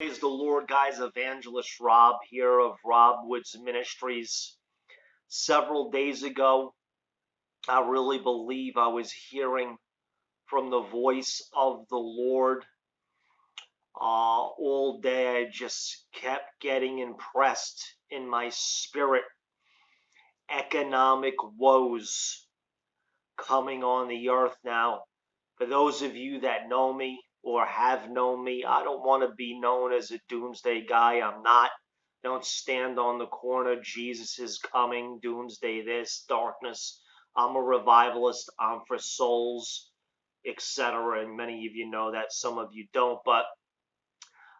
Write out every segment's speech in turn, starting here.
Praise the Lord, guys. Evangelist Robb here of Robb WOES Ministries. Several days ago, I really believe I was hearing from the voice of the Lord. All day, I just kept getting impressed in my spirit. Economic woes coming on the earth now. For those of you that know me or have known me, I don't want to be known as a doomsday guy. I'm not. Don't stand on the corner. Jesus is coming. Doomsday this, darkness. I'm a revivalist. I'm for souls, etc. And many of you know that. Some of you don't. But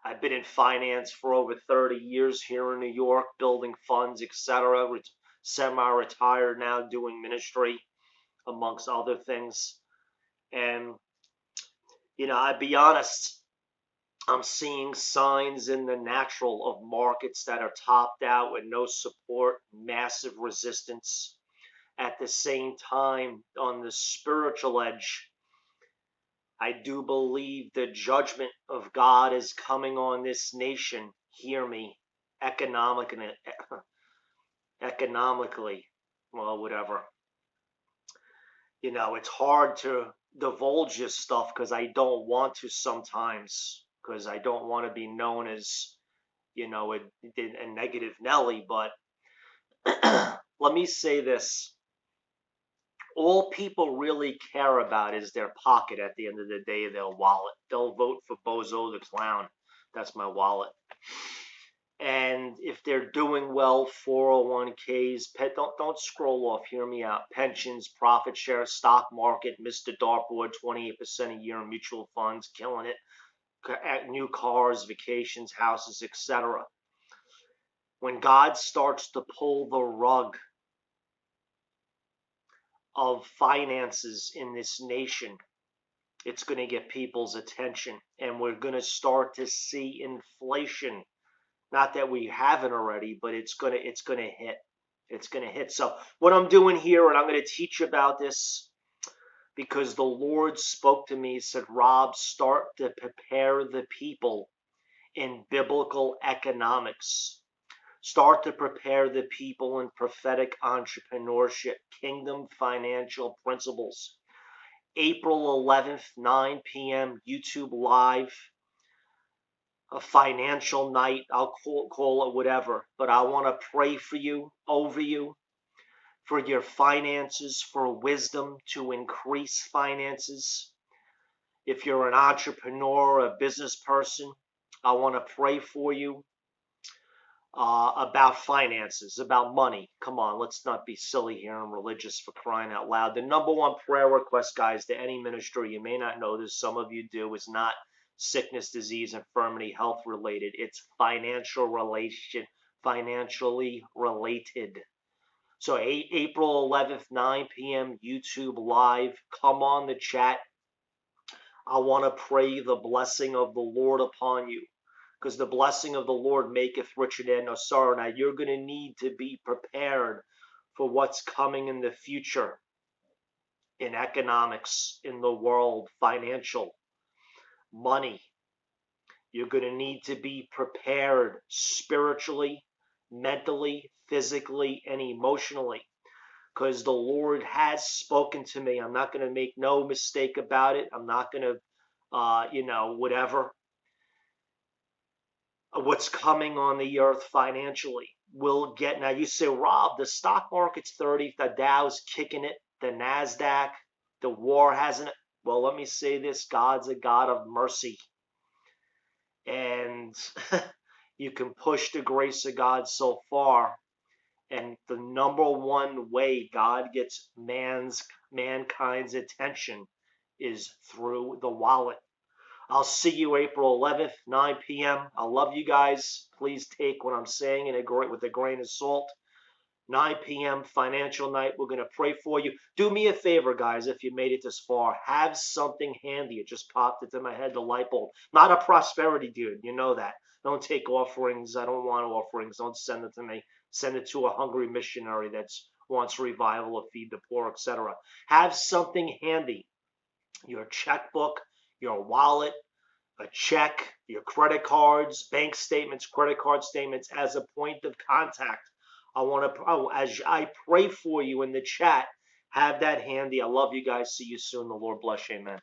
I've been in finance for over 30 years here in New York, building funds, etc. Semi-retired now, doing ministry, amongst other things. And I'll be honest, I'm seeing signs in the natural of markets that are topped out with no support, massive resistance. At the same time, on the spiritual edge, I do believe the judgment of God is coming on this nation. Hear me, economically, well, whatever. It's hard to divulge this stuff because I don't want to sometimes, because I don't want to be known as, a negative Nelly. But let me say this. All people really care about is their pocket at the end of the day, their wallet. They'll vote for Bozo the Clown. That's my wallet. And if they're doing well, 401ks, don't scroll off. Hear me out. Pensions, profit share, stock market, Mr. Dartboard, 28% a year in mutual funds, killing it. New cars, vacations, houses, etc. When God starts to pull the rug of finances in this nation, it's going to get people's attention, and we're going to start to see inflation. Not that we haven't already, but it's gonna hit. It's gonna hit. So what I'm doing here, and I'm gonna teach about this because the Lord spoke to me, said, Rob, start to prepare the people in biblical economics. Start to prepare the people in prophetic entrepreneurship, kingdom financial principles. April 11th, 9 p.m., YouTube Live. A financial night, I'll call it whatever, but I want to pray for you, over you, for your finances, for wisdom to increase finances. If you're an entrepreneur, a business person, I want to pray for you about finances, about money. Come on, let's not be silly here and religious, for crying out loud. The number one prayer request, guys, to any ministry, you may not know this, some of you do, is not sickness, disease, infirmity, health related. It's financially related. So April 11th, 9 p.m., YouTube Live. Come on the chat. I want to pray the blessing of the Lord upon you, because the blessing of the Lord maketh rich and add no sorrow. Now, you're going to need to be prepared for what's coming in the future in economics, in the world, financial, money. You're going to need to be prepared spiritually, mentally, physically, and emotionally, because the Lord has spoken to me. I'm not going to make no mistake about it. I'm not going to, whatever. What's coming on the earth financially. We'll get, now you say, Rob, the stock market's 30, the Dow's kicking it, the NASDAQ, the war hasn't. Well, let me say this, God's a God of mercy. And you can push the grace of God so far. And the number one way God gets mankind's attention is through the wallet. I'll see you April 11th, 9 p.m. I love you guys. Please take what I'm saying with a grain of salt. 9 p.m. financial night. We're going to pray for you. Do me a favor, guys, if you made it this far. Have something handy. It just popped into my head, the light bulb. Not a prosperity dude. You know that. Don't take offerings. I don't want offerings. Don't send it to me. Send it to a hungry missionary that wants revival or feed the poor, etc. Have something handy. Your checkbook, your wallet, a check, your credit cards, bank statements, credit card statements as a point of contact. I want to, as I pray for you in the chat, have that handy. I love you guys. See you soon. The Lord bless you. Amen.